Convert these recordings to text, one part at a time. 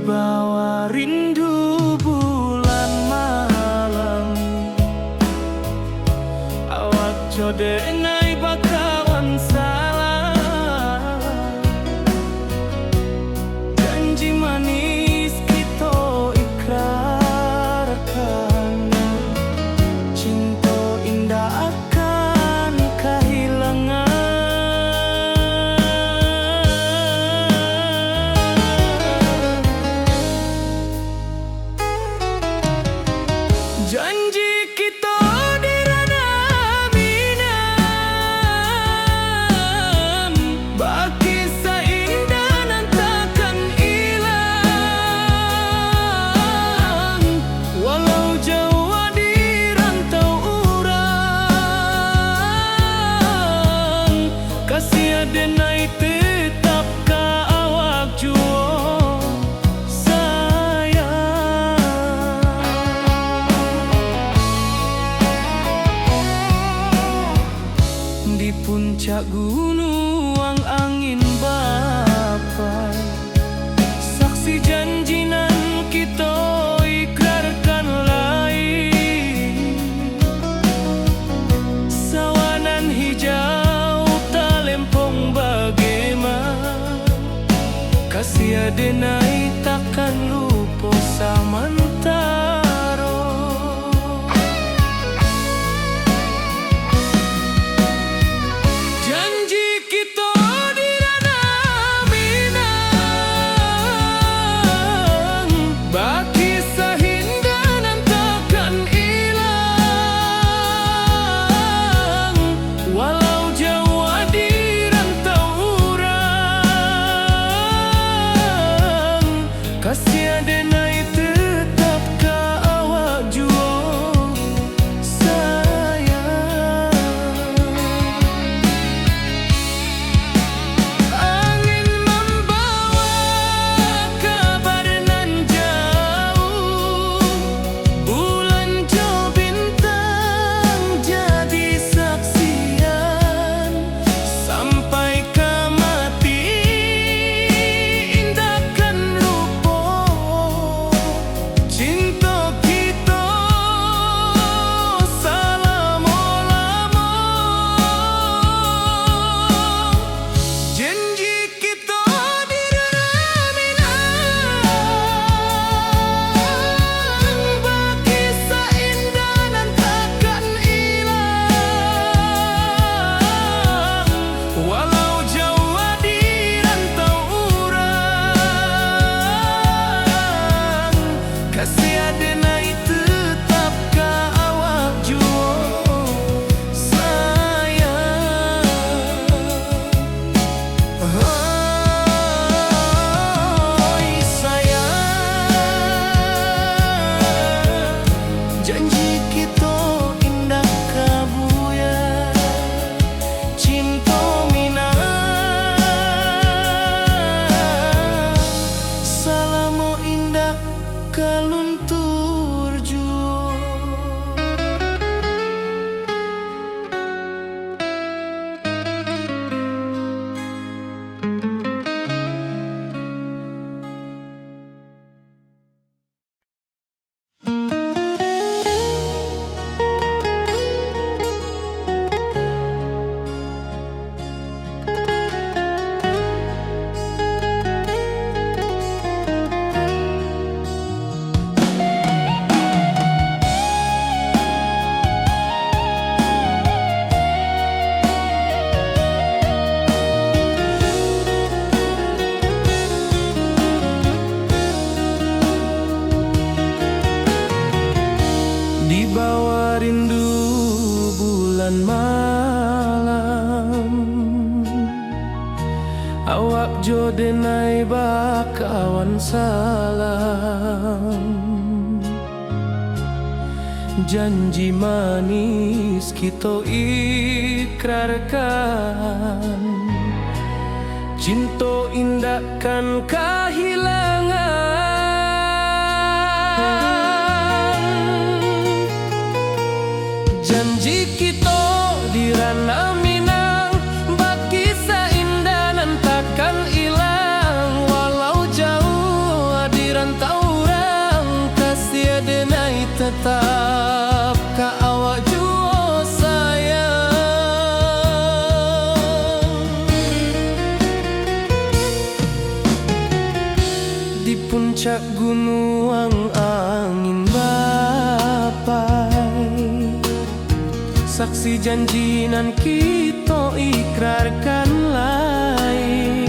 Dibawa rindu bulan malam, awak jode ngai bakawan salah. Janji manis kita ikrarkan, cinta indah akan kehilangan. Janji kita di ranah minam, baki seindah nan takkan hilang. Walau jauh di rantau urang, kasih adenai tetap ka awak jua. Di puncak gunung angin bapai, saksi janji nan kita ikrarkan lain. Sawanan hijau talempong bagaimana, kasih adenai takkan lupa samantara. Janji kita di ranah minang, baki sahindah nan takkan hilang. Walau jauh di rantau urang, kasih adenai tetap ka awak jua sayang. Angin membawa kabar nan jauh, bulan jo bintang jadi saksian. Sampai ke mati indahkan lupa, cinta kita selama-lama. Janji kita di ranah minang, baki seindah nan takkan hilang. Walau jauh di rantau urang, kasih adenai tetap ka awak jua sayang. Oi sayang, janji kita indah kabuya, cinta minang, salamo indah kaluntur jua. Dibawa rindu bulan malam, awak jodenai bakawan salam. Janji manis kita ikrarkan, cinta indah kan kehilangan. Janji kita di ranah minang, baki seindah nan takkan hilang. Walau jauh di di puncak gunung angin bapai, saksi janji nan kita ikrarkan lain.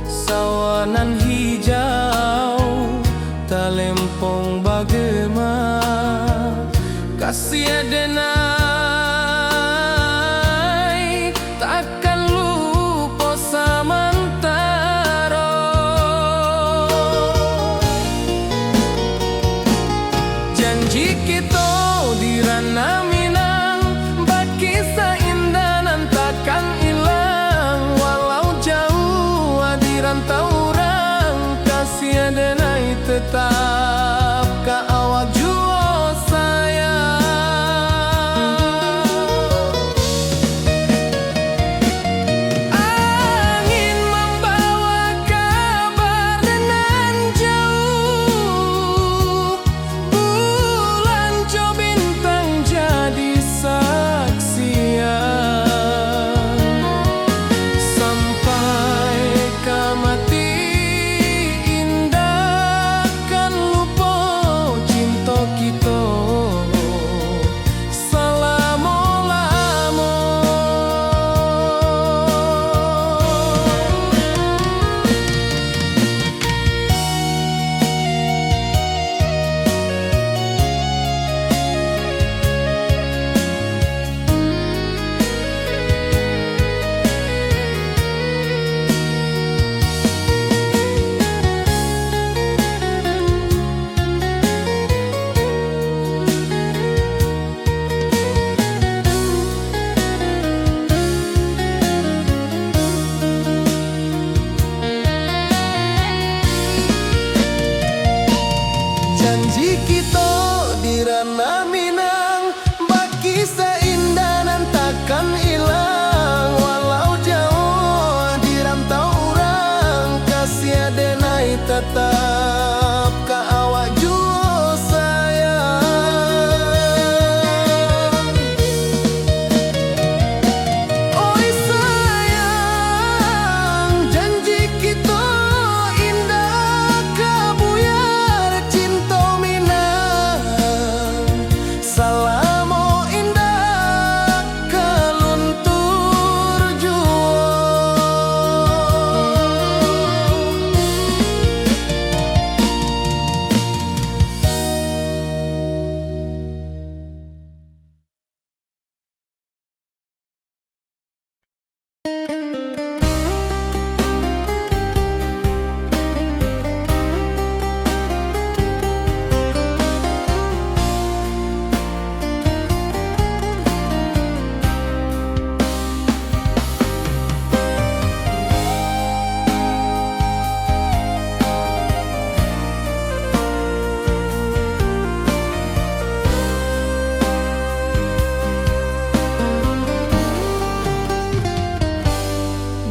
Sawanan hijau talempong bagema, kasih adenai takkan lupa samantara. Janji kita di ranah Minang, bakisah indah nan takkan hilang. Walau jauh di rantau orang, kasih adenai tetap ka awak jua sayang. Angin membawa kabar nan jauh, bulan jo bintang jadi saksian. Sampai ka mati indah kan lupa cinta kita selama-lama. Janji kita di ranah Minang, bakisah indah nan takkan hilang. Walau jauh di rantau orang, kasih adenai tetap ka awak jua sayang. Oi sayang, janji kita indah kabuyar cinta Minang, salamo indah kaluntur jua.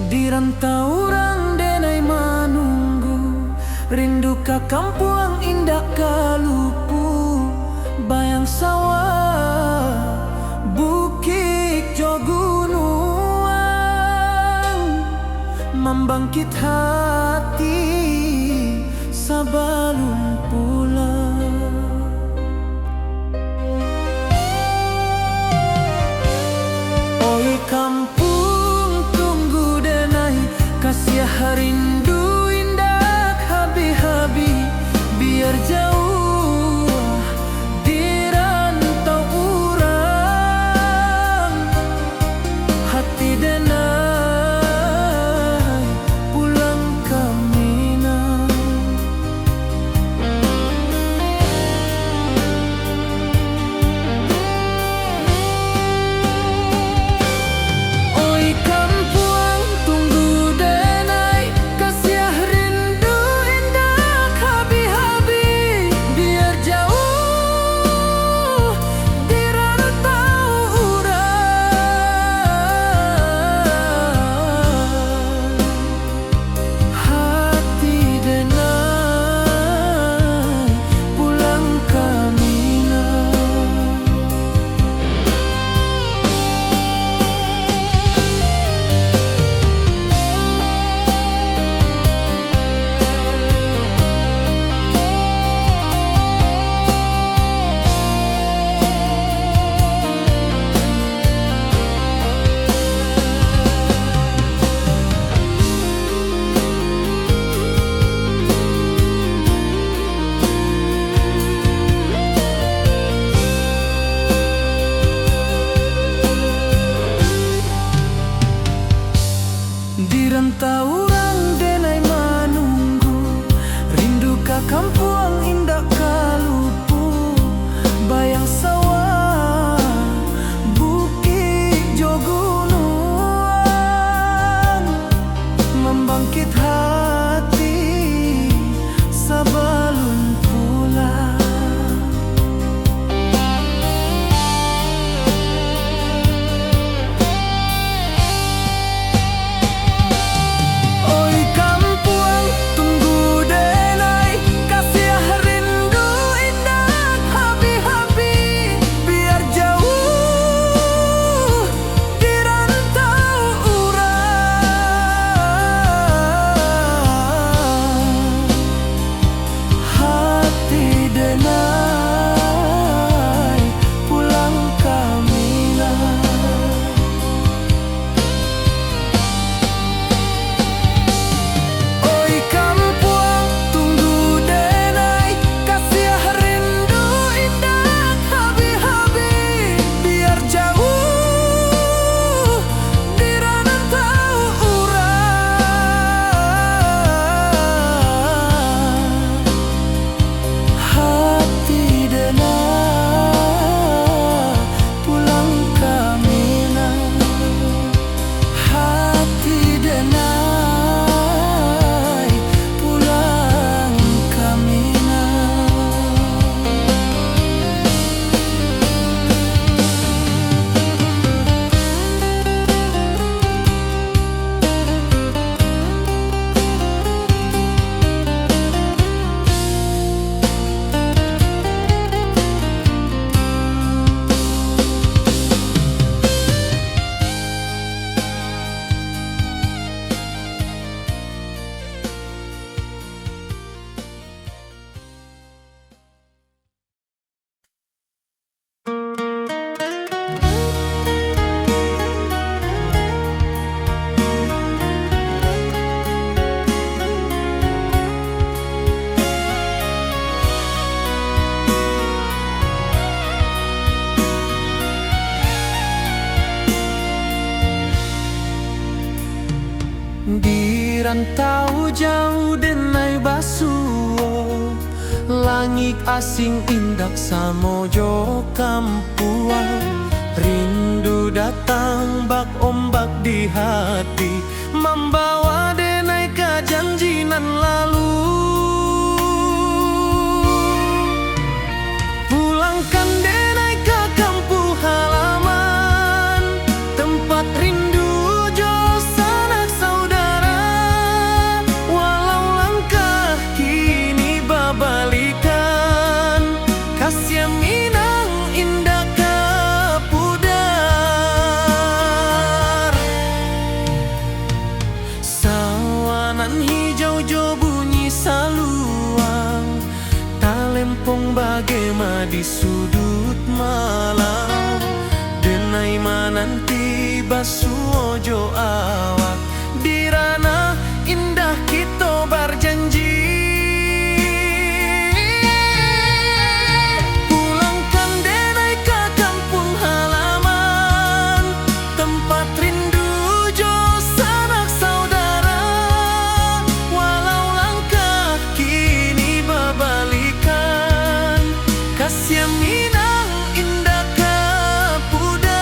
Di rantau orang denai manunggu, rindu ka kampung indah kalupu. Bayang sawah, bukit jo gunung, membangkit hati sabalun pulang. Oi kampung tunggu denai, kasih rindu indah habi-habi. Biar jauh di rantau urang, hati denai pulang ke Minang. Oi kampung tunggu denai, kasih rindu indah habi-habi. bangkit hati sebelum pulang. Oi kampung, tunggu denai, kasih rindu indah habi-habi. Biar jauh di rantau urang, hati denai pulang kamilah. Oi kampung, tunggu denai, kasih rindu indah habi-habi. Biar jauh di rantau urang, hati denai pulang kamilah. Hati denai pulang kamilah. Di rantau jauh denai basuo, langit asing indak samojo kampuang. Rindu datang bak ombak di hati, membawa denai ke janji nan lalu. Pulangkan denai ke kampung halaman, tempat rindu jo sanak saudara. Walau langkah kini babalikan, kasih minang indah ke pudar. Sawanan hijau jo bunyi saluang, talempong bagema di sudut malam. Denai mananti basuo jo awak, di ranah indah kita berjanji. Pulangkan denai ke kampung halaman, tempat rindu jo sanak saudara. Walau langkah kini babalikan, kasih minang indah ke pudar.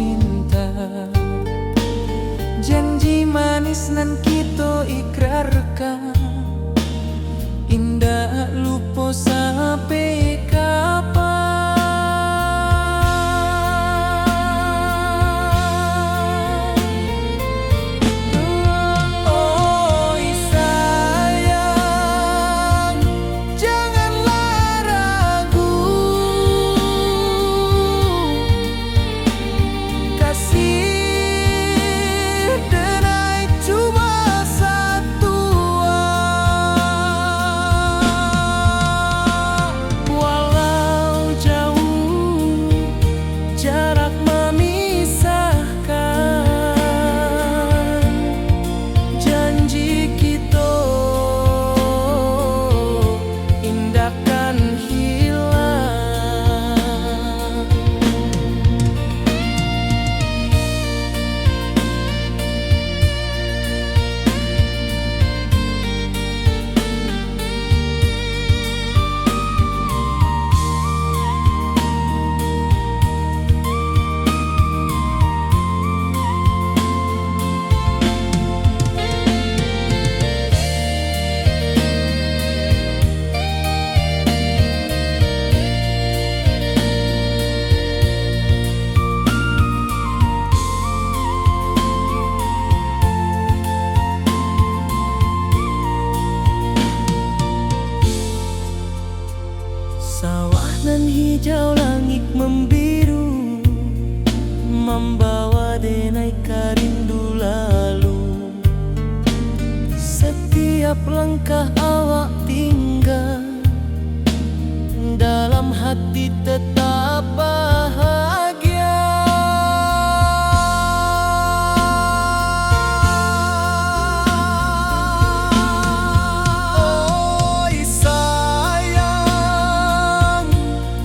cinta. Janji manis nan kita ikrarkan, indah lupa sampai kapan. Oi sayang, janganlah ragu, kasih denai cuma satu. Walau jauh jarak memisahkan, janji kita indahkan hilang. Sawah nan hijau, langit membiru, membawa denai karindu lalu. Setiap langkah awak tinggal, dalam hati tetap bahagia. Oi sayang,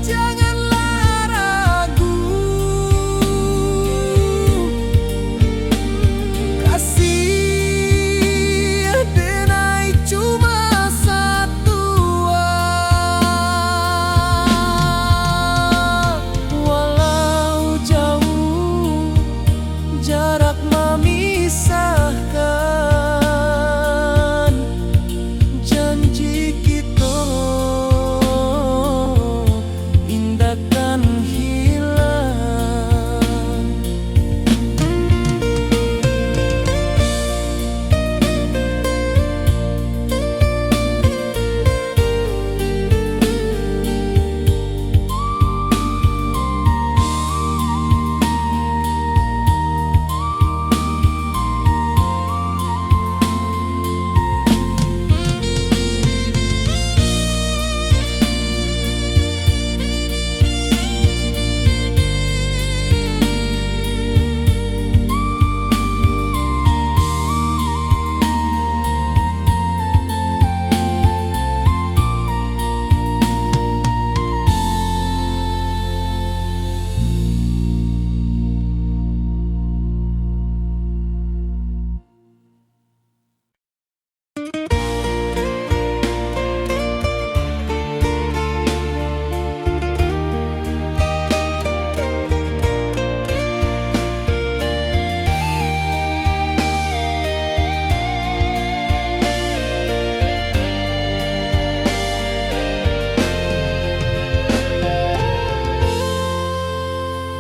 janganlah ragu, kasih denai cuma satu. Walau jauh jarak memisahkan, janji kita indahkan hilang.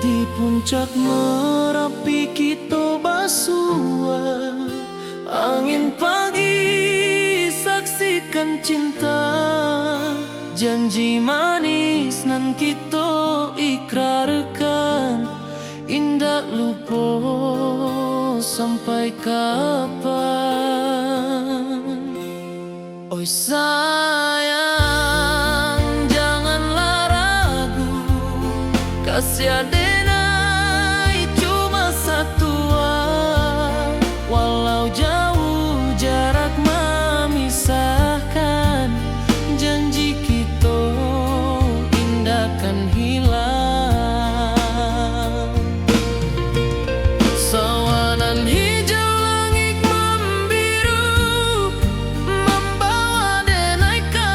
Di puncak Merapi kita bersua, angin pagi saksikan cinta. Janji manis nan kita ikrarkan, indah lupa sampai kapan. Oi sayang, janganlah ragu, kasih denai cuma satu. Walau jauh jarak memisahkan, janji kita indahkan hilang. Sawanan hijau, langit membiru, membawa denai karindu.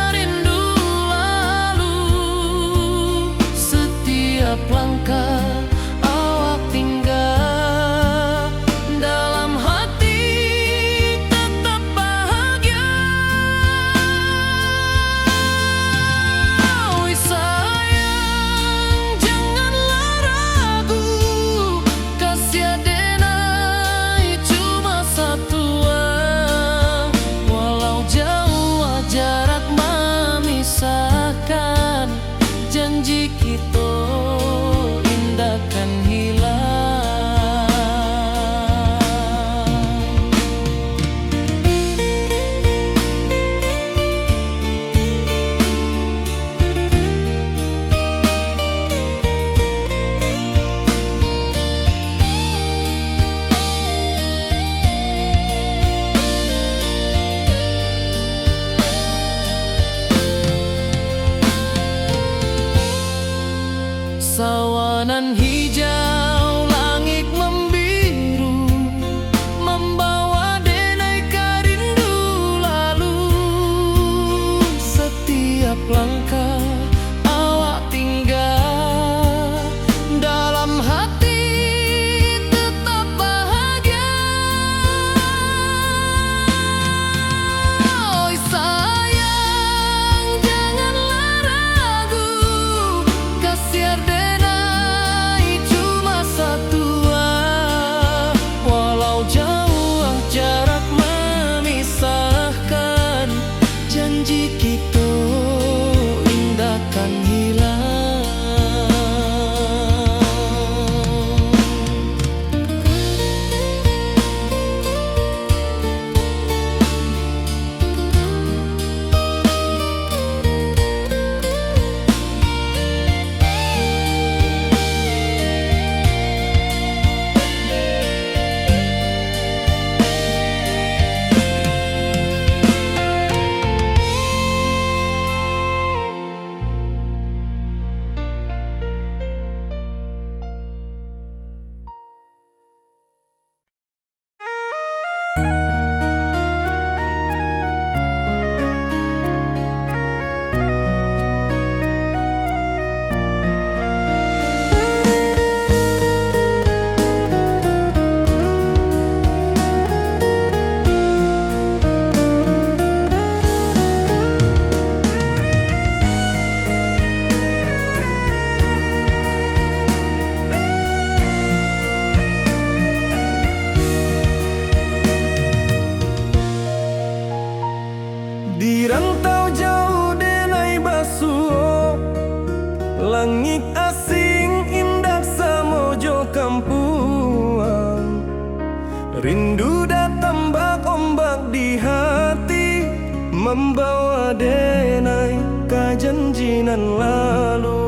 Rindu datang ombak di hati, membawa denai ke janjinan lalu.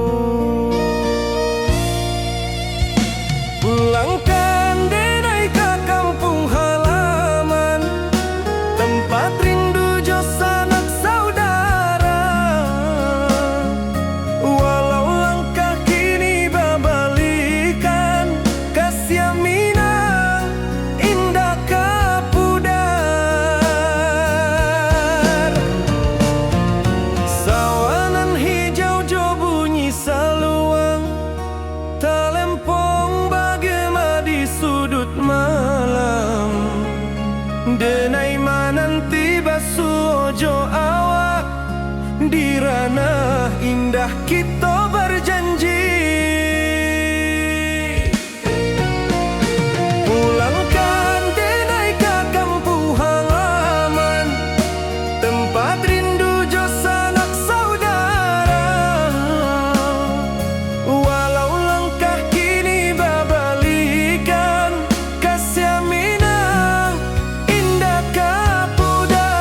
Pulangkan denai ke kampung halaman, tempat rindu jo sanak saudara. Walau langkah kini babalikan, kasih Minang indah kapudar. Sawanan hijau jo bunyi saluang, talempong bagema di sudut malam. Denai mananti basuh ojo awak, di ranah indah kita berjanji. Pulangkan denai ke kampung halaman, tempat rindu jo sanak saudara. Walau langkah kini babalikan, kasih Minang indah kapudar.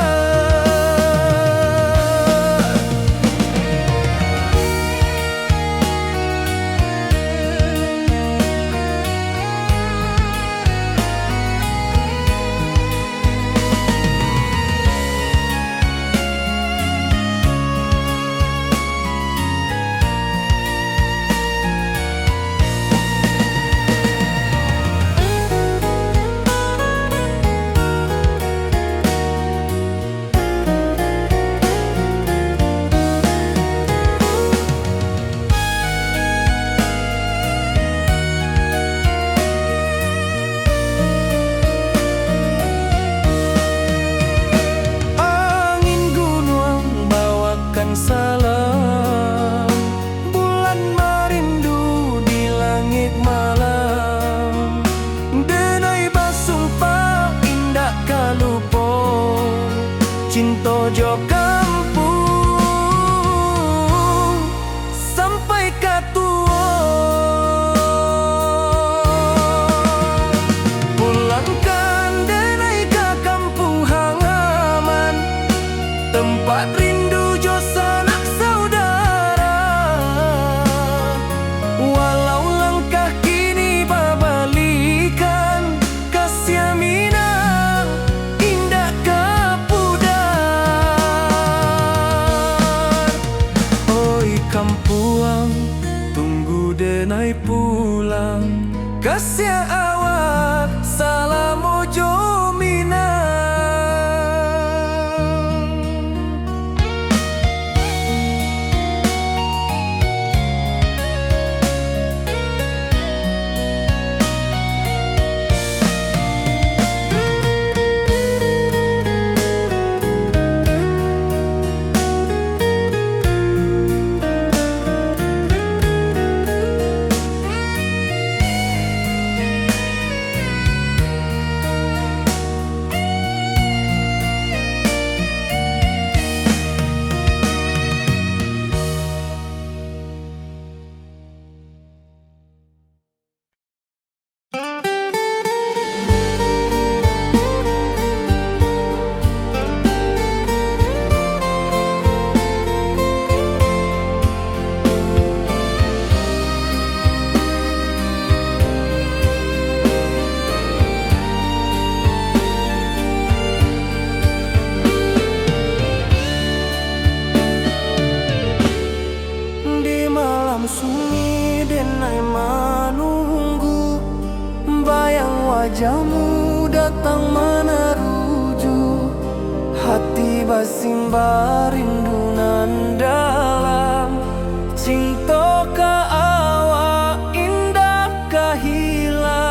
Angin gunung bawakan salam, bulan merindu di langit malam. Denai basumpah indah kalupo, cinta jo kampung sampai katua. Pulangkan denai ke kampung halaman, tempat rindu jo sanak saudara. Walau langkah kini babalikan, kasih Minang indah kapudar. Oi kampuang, tunggu denai pulang, kasih awak salam ojo Minang. Di malam sunyi denai menunggu, bayang wajahmu datang meneruju. Hati basimba rindu nan dalam, cinta ka awak indah ka hilang.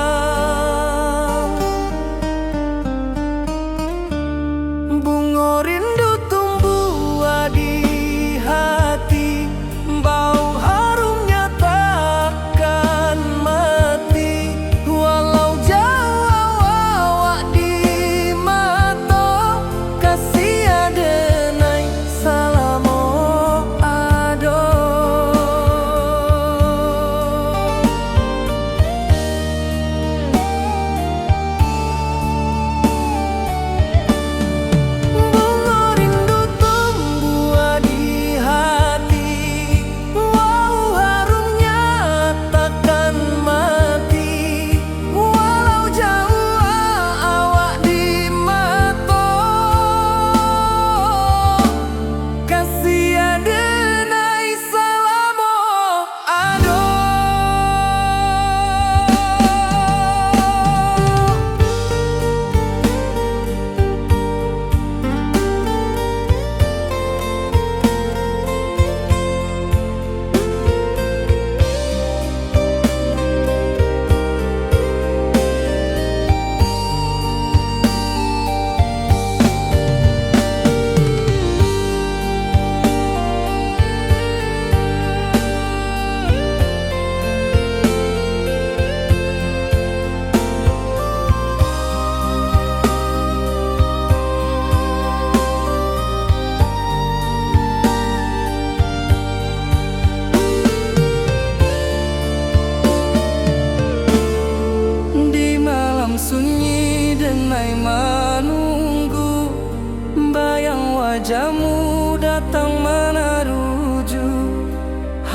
Bunga rindu tumbuh di hati, bau harumnya takkan mati. Walau jauh awak di mata, kasih denai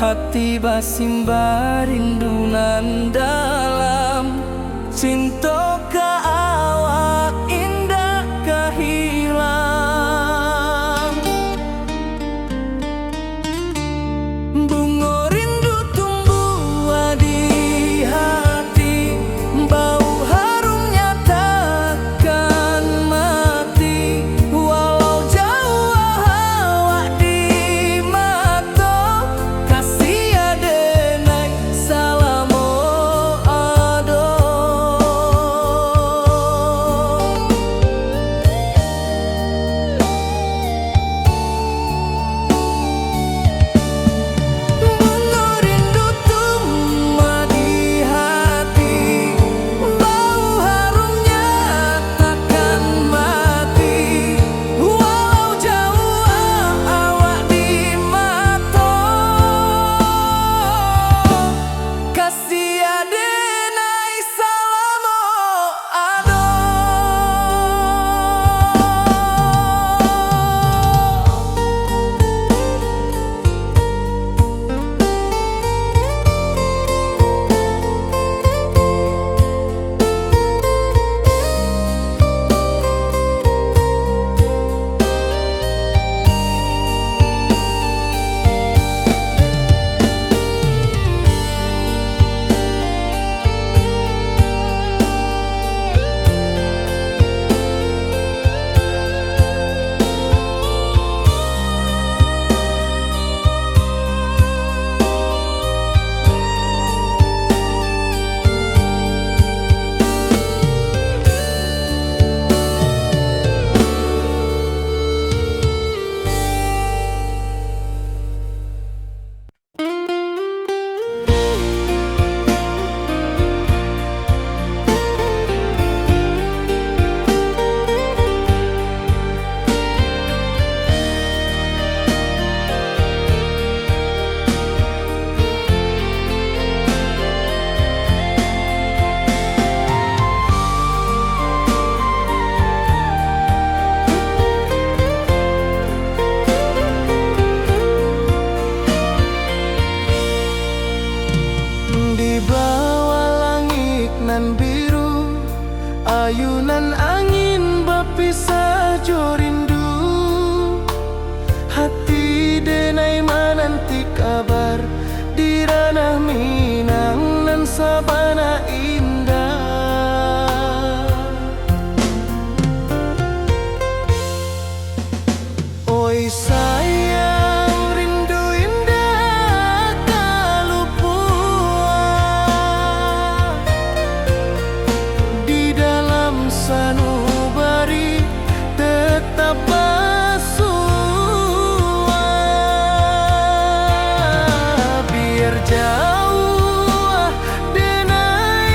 hati basimba rindunan dalam cinta ka awak indah kahilang. Bunga rindu tumbuh di hati, bau harumnya takkan mati. Walau jauh awak di mata, kasih adenai salamo ado. Bunga rindu tumbuh di hati, bau harumnya takkan mati. Walau jauh awak di mata, kasih adenai salamo ado. Di bawah langit nan biru, ayunan angin berpisah jo rindu. Hati denai menanti kabar di ranah Minang nan sabana indah. Oi sayang, rindu indah kalupua di dalam sanubari tetap bersua. Biar jauh denai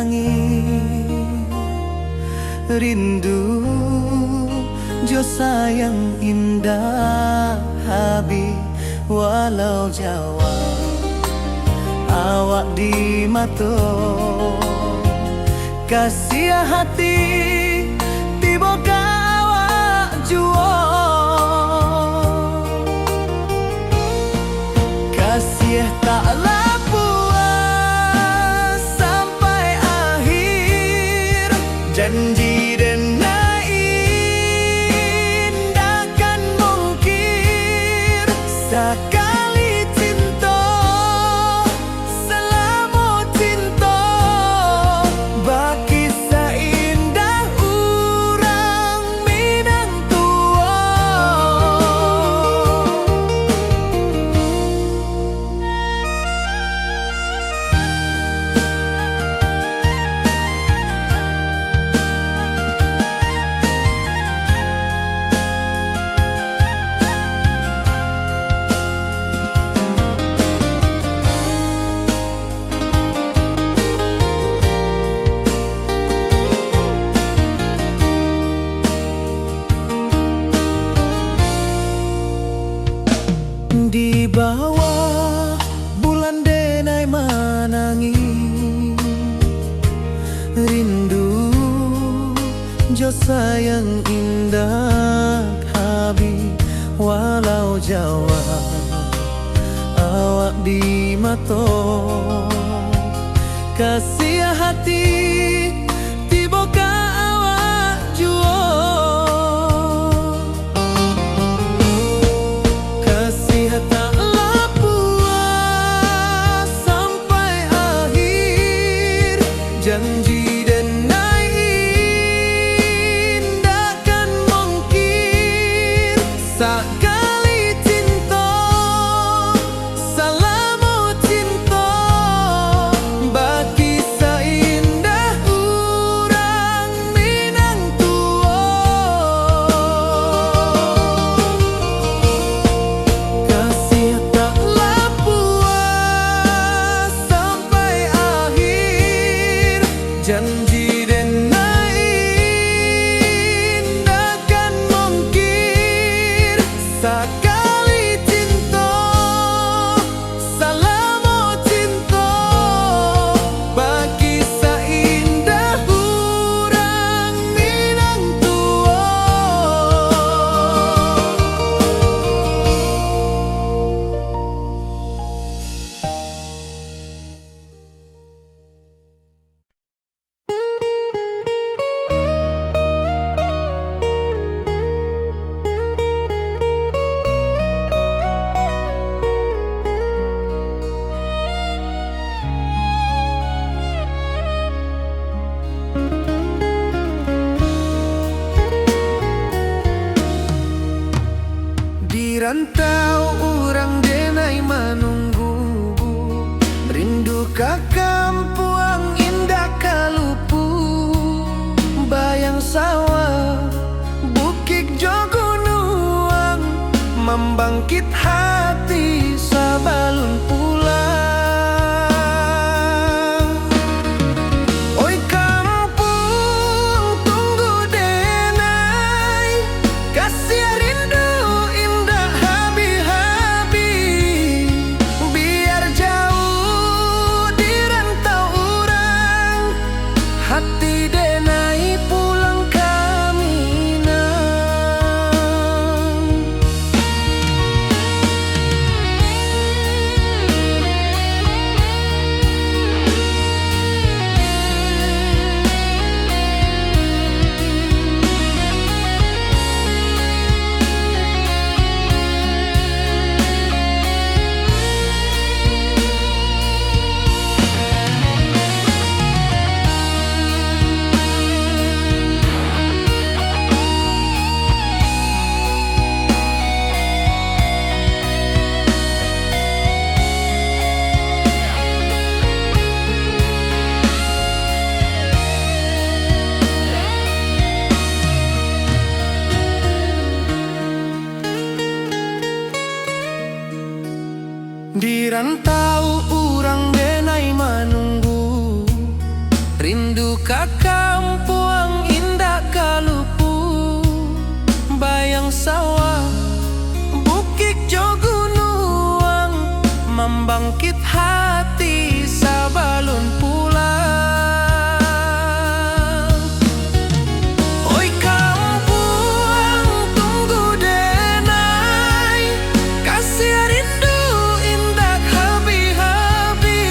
menangis. Rindu jo sayang indah habis walau Jawa awak di mato kasih hati tiba ka awak juo kasih taklah puas sampai akhir janji dan takkan mungkin sekali cinta selama cinta baki seindah orang Minang tua. Di bawah bulan denai menangis rindu jo sayang indah habis walau Jawa awak di mato kasih hati tiba ka awak juo taklah puas sampai akhir janji dan takkan mungkin sekali cinta selama cinta baki seindah orang Minang tua. Kasih taklah puas sampai akhir janji dan takkan mungkin sekali cinta selama cinta baki seindah orang Minang tua. Di rantau orang denai menunggu rindu ka kampung indah kalupu bayang sawah bukit jo gunung membangkit hati sabalun pulang. Oi kampung tunggu denai kasih rindu indah habis-habis biar jauh di rantau orang hati denai pulang ke Minang. Rindu ka kampung indah kalupu, bayang sawah bukit jo gunung, membangkit hati sabalun pulang. Oi kampung tunggu denai, kasih rindu indah habi-habi,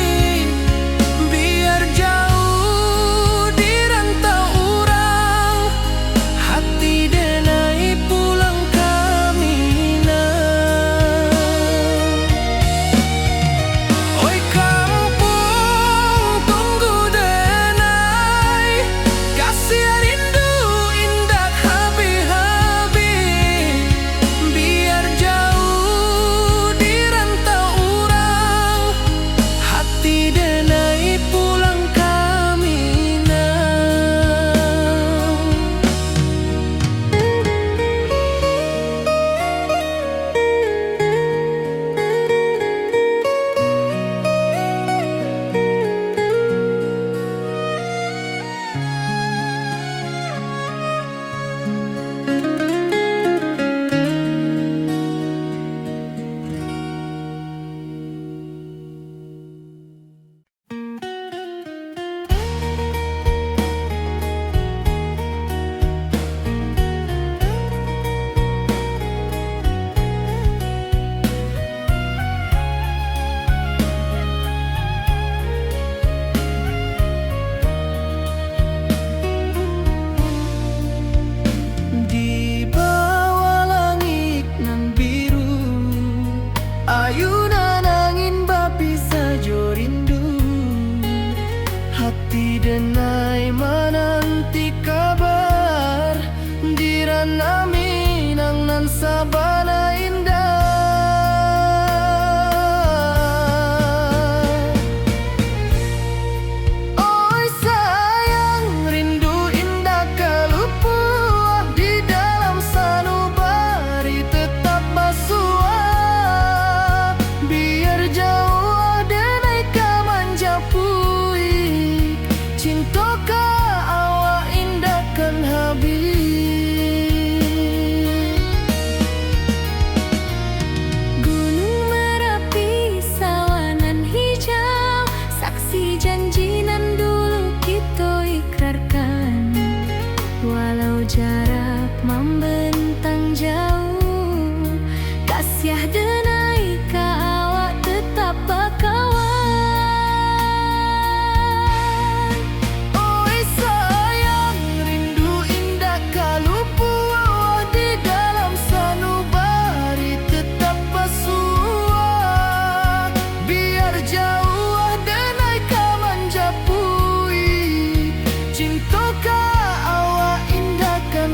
biar jauh di rantau urang, hati denai pulang ke Minang. Oi kampung tunggu denai, kasih rindu indah habi-habi, biar jauh di rantau urang, hati denai pulang ke Minang. Di bawah langit nan biru, ayunan angin bapi sajo rindu, hati denai menanti kabar, di ranah Minang nan sabana indah. Oi sayang, rindu indah kalupu, di dalam sanubari tetap basua, biar jauh denai ka manjapui, cinta ka awak indahkan habis. Gunung Merapi sawanan hijau, saksi janji nan dulu kita ikrarkan, walau jarak membentang jauh, kasih denai ka awak tetap bakawan. Oi sayang, rindu indah kalupu, di dalam sanubari tetap basua, biar jauh denai ka manjapui, cinta ka awak indahkan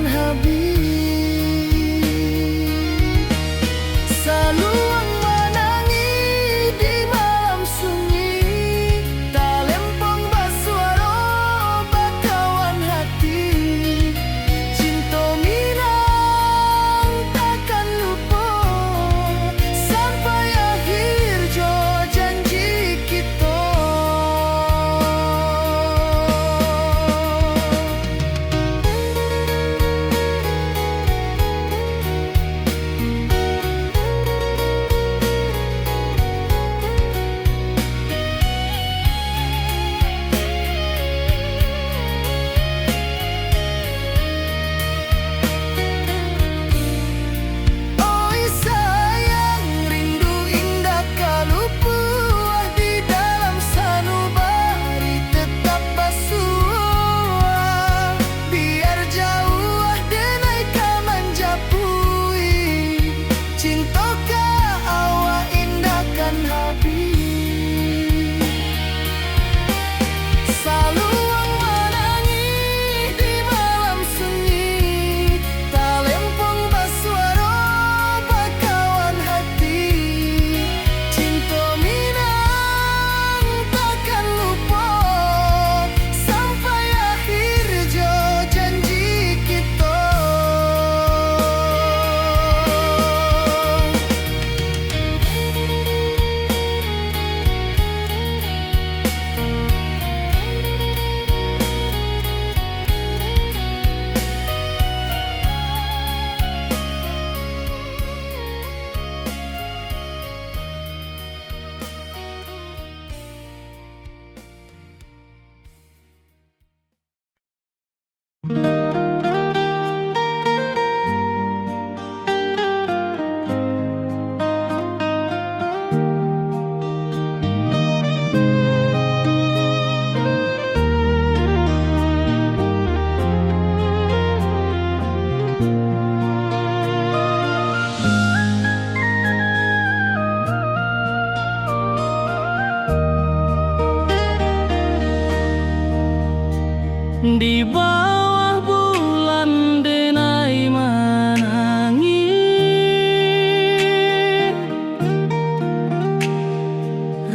Di bawah bulan denai menangi,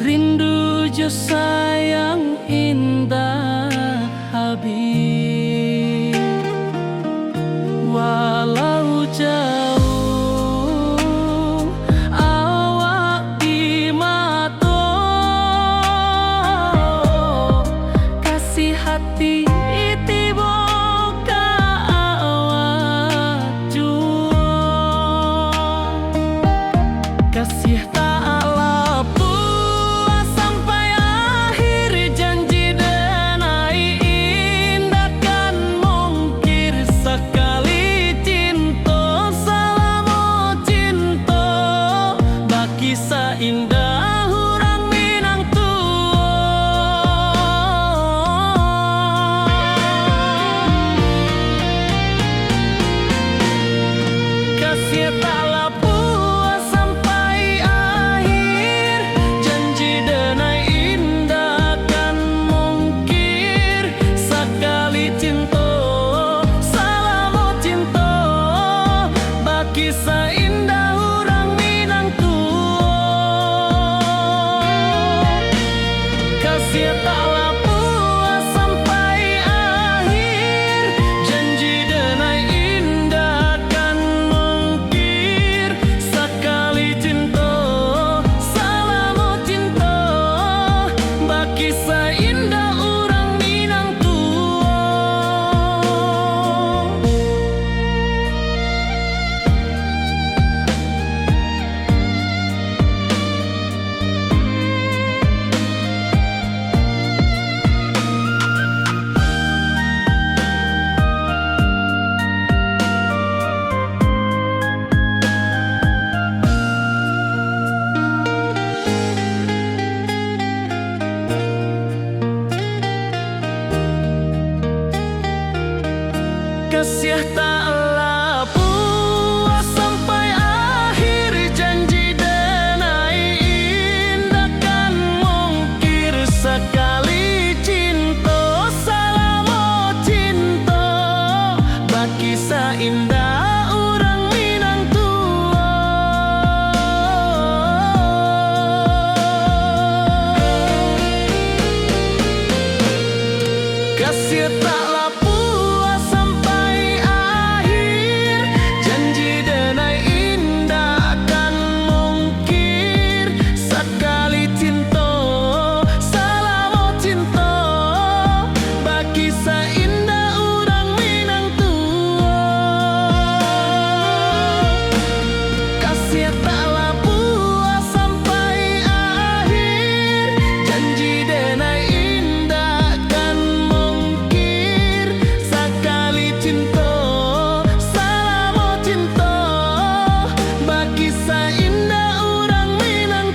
rindu jo sayang indah habis. Walau jauh awak di mata, kasih hati tiba ka awak jua. Kasih tak lapuk sampai akhir, janji denai indah kan mungkir. Sekali cinta selama cinta, baki seindah orang Minang kasih tak lapuk sampai akhir, janji denai indah kan mungkir. Sekali cinta selama cinta, baki seindah orang Minang kasih tak lapuk sampai akhir, janji denai indah kan mungkir. Sekali cinta selama cinta, baki seindah orang Minang kasih tak lapuk sampai akhir, janji denai indah kan mungkir. Sekali cinta selama cinta, baki seindah orang Minang kasih tak lapuk sampai akhir, janji denai indah kan mungkir. Sekali cinta selama cinta, baki seindah orang Minang kasih tak lapuk sampai akhir, janji denai indah kan mungkir. Sekali cinta selama cinta, baki seindah orang Minang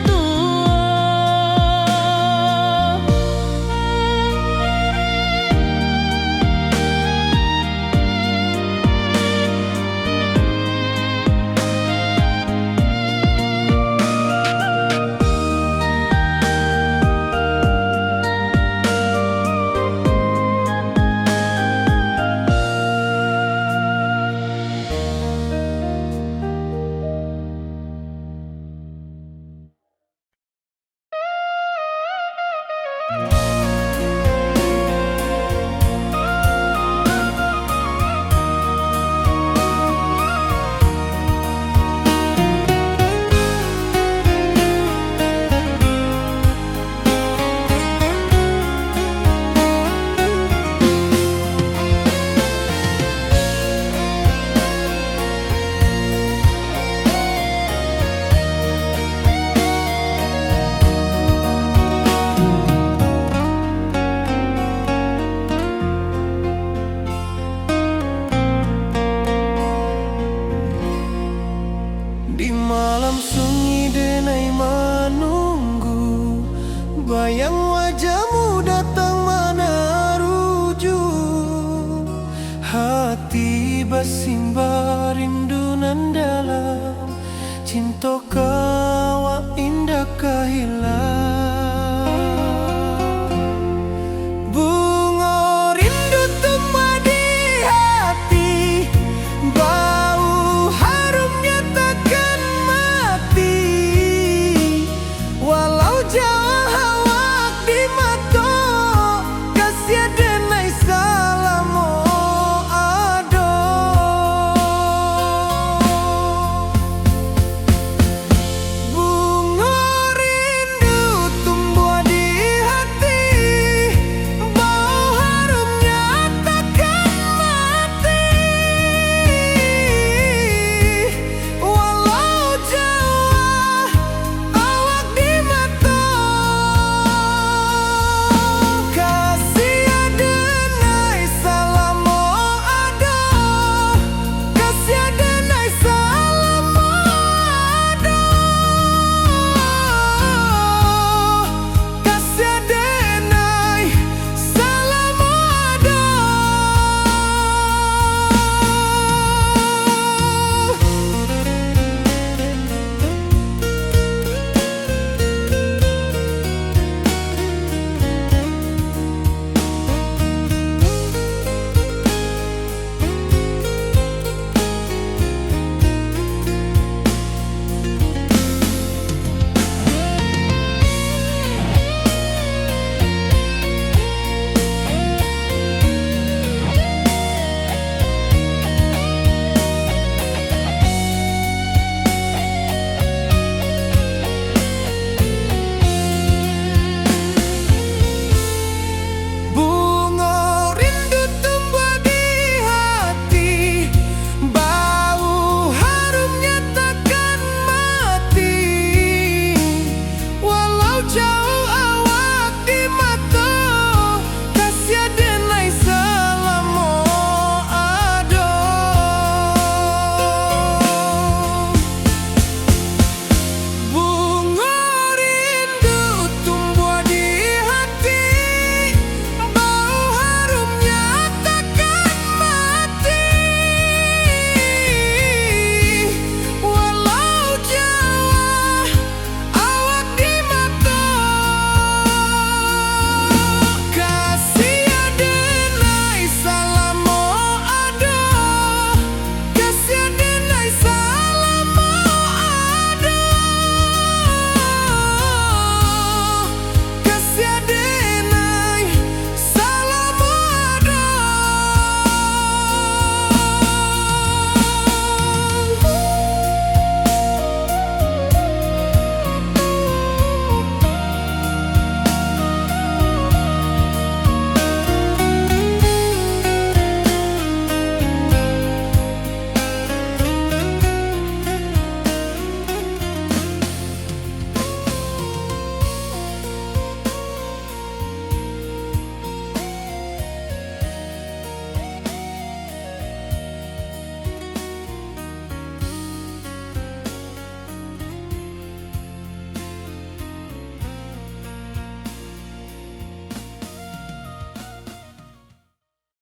di malam sunyi denai menunggu, bayang wajahmu datang meneruju. Hati bersimba rindu nan dalam, cinta